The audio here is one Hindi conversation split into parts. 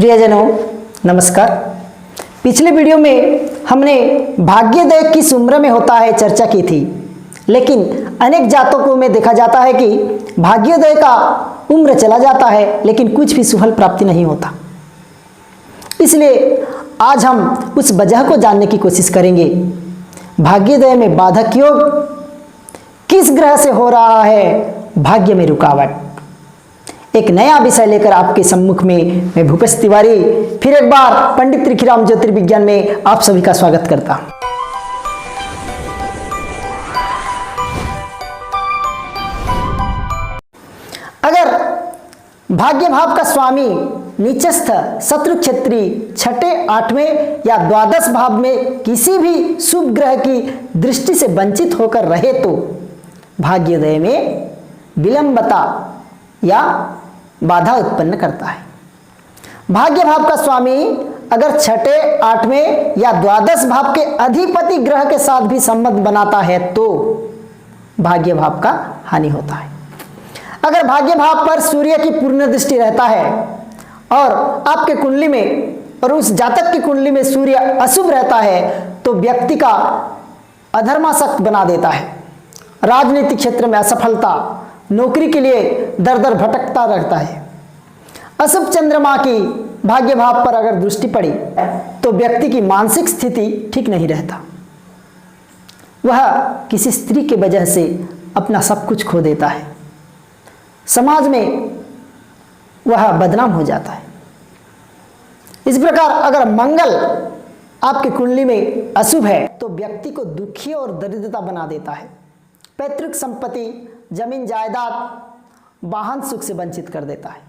प्रियजनों नमस्कार। पिछले वीडियो में हमने भाग्योदय किस उम्र में होता है चर्चा की थी, लेकिन अनेक जातकों में देखा जाता है कि भाग्योदय का उम्र चला जाता है लेकिन कुछ भी सुफल प्राप्ति नहीं होता। इसलिए आज हम उस वजह को जानने की कोशिश करेंगे। भाग्योदय में बाधक योग किस ग्रह से हो रहा है, भाग्य में रुकावट। एक नया विषय लेकर आपके सम्मुख में मैं भूपेश तिवारी फिर एक बार पंडित त्रिखीराम ज्योतिर्विज्ञान में आप सभी का स्वागत करता हूं। अगर भाग्य भाव का स्वामी नीचस्थ शत्रु क्षेत्री छठे आठवें या द्वादश भाव में किसी भी शुभ ग्रह की दृष्टि से वंचित होकर रहे तो भाग्योदय में विलंबता या बाधा उत्पन्न करता है। भाग्य भाव का स्वामी अगर छठे आठवें या द्वादश भाव के अधिपति ग्रह के साथ भी संबंध बनाता है तो भाग्य भाव का हानि होता है। अगर भाग्य भाव पर सूर्य की पूर्ण दृष्टि रहता है और आपके कुंडली में और उस जातक की कुंडली में सूर्य अशुभ रहता है तो व्यक्ति का अधर्मासक्त बना देता है। राजनीतिक क्षेत्र में असफलता, नौकरी के लिए दर दर भटकता रहता है। अशुभ चंद्रमा की भाग्य भाव पर अगर दृष्टि पड़ी तो व्यक्ति की मानसिक स्थिति ठीक नहीं रहता। वह किसी स्त्री के वजह से अपना सब कुछ खो देता है। समाज में वह बदनाम हो जाता है। इस प्रकार अगर मंगल आपकी कुंडली में अशुभ है तो व्यक्ति को दुखी और दरिद्रता बना देता है। पैतृक संपत्ति, जमीन जायदाद, वाहन सुख से वंचित कर देता है।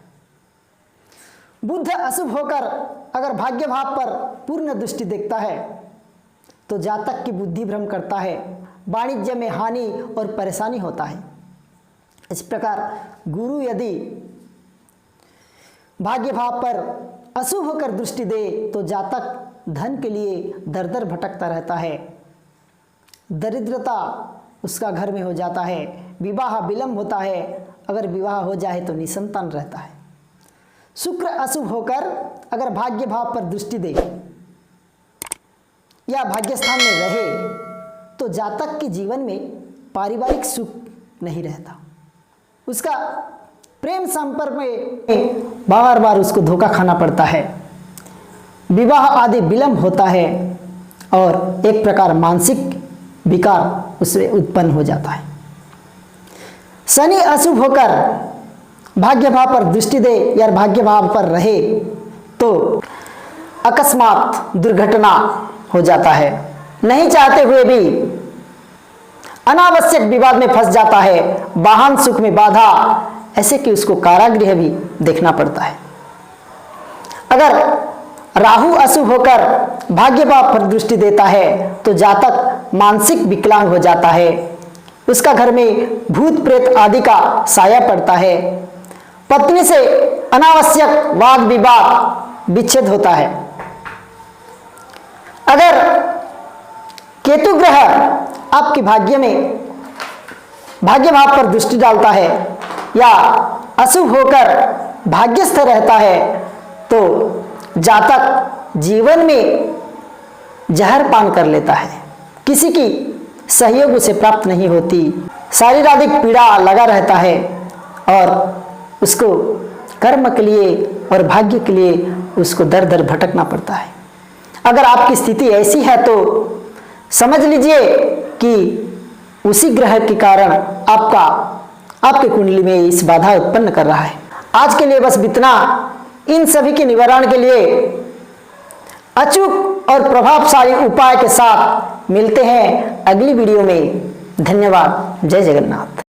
बुध अशुभ होकर अगर भाग्य भाव पर पूर्ण दृष्टि देखता है तो जातक की बुद्धि भ्रम करता है, वाणिज्य में हानि और परेशानी होता है। इस प्रकार गुरु यदि भाग्य भाव पर अशुभ होकर दृष्टि दे तो जातक धन के लिए दर दर भटकता रहता है। दरिद्रता उसका घर में हो जाता है। विवाह विलंब होता है। अगर विवाह हो जाए तो निसंतान रहता है। शुक्र अशुभ होकर अगर भाग्य भाव पर दृष्टि दे या भाग्य स्थान में रहे तो जातक के जीवन में पारिवारिक सुख नहीं रहता। उसका प्रेम संपर्क में बार बार उसको धोखा खाना पड़ता है। विवाह आदि विलंब होता है और एक प्रकार मानसिक विकार उससे उत्पन्न हो जाता है। शनि अशुभ होकर भाग्य भाव पर दृष्टि दे या भाग्य भाव पर रहे तो अकस्मात दुर्घटना हो जाता है। नहीं चाहते हुए भी अनावश्यक विवाद में फंस जाता है। वाहन सुख में बाधा, ऐसे कि उसको कारागृह भी देखना पड़ता है। अगर राहु अशुभ होकर भाग्य भाव पर दृष्टि देता है तो जातक मानसिक विकलांग हो जाता है। उसका घर में भूत प्रेत आदि का साया पड़ता है। पत्नी से अनावश्यक वाद विवाद विच्छेद होता है। अगर केतु ग्रह आपके भाग्य में भाग्य भाव पर दृष्टि डालता है या अशुभ होकर भाग्यस्थ रहता है तो जातक जीवन में जहर पान कर लेता है। किसी की सहयोग उसे प्राप्त नहीं होती। शारीरिक पीड़ा लगा रहता है और उसको कर्म के लिए और भाग्य के लिए उसको दर दर भटकना पड़ता है। अगर आपकी स्थिति ऐसी है तो समझ लीजिए कि उसी ग्रह के कारण आपके कुंडली में इस बाधा उत्पन्न कर रहा है। आज के लिए बस इतना। इन सभी के निवारण के लिए अचूक और प्रभावशाली उपाय के साथ मिलते हैं अगली वीडियो में। धन्यवाद। जय जगन्नाथ।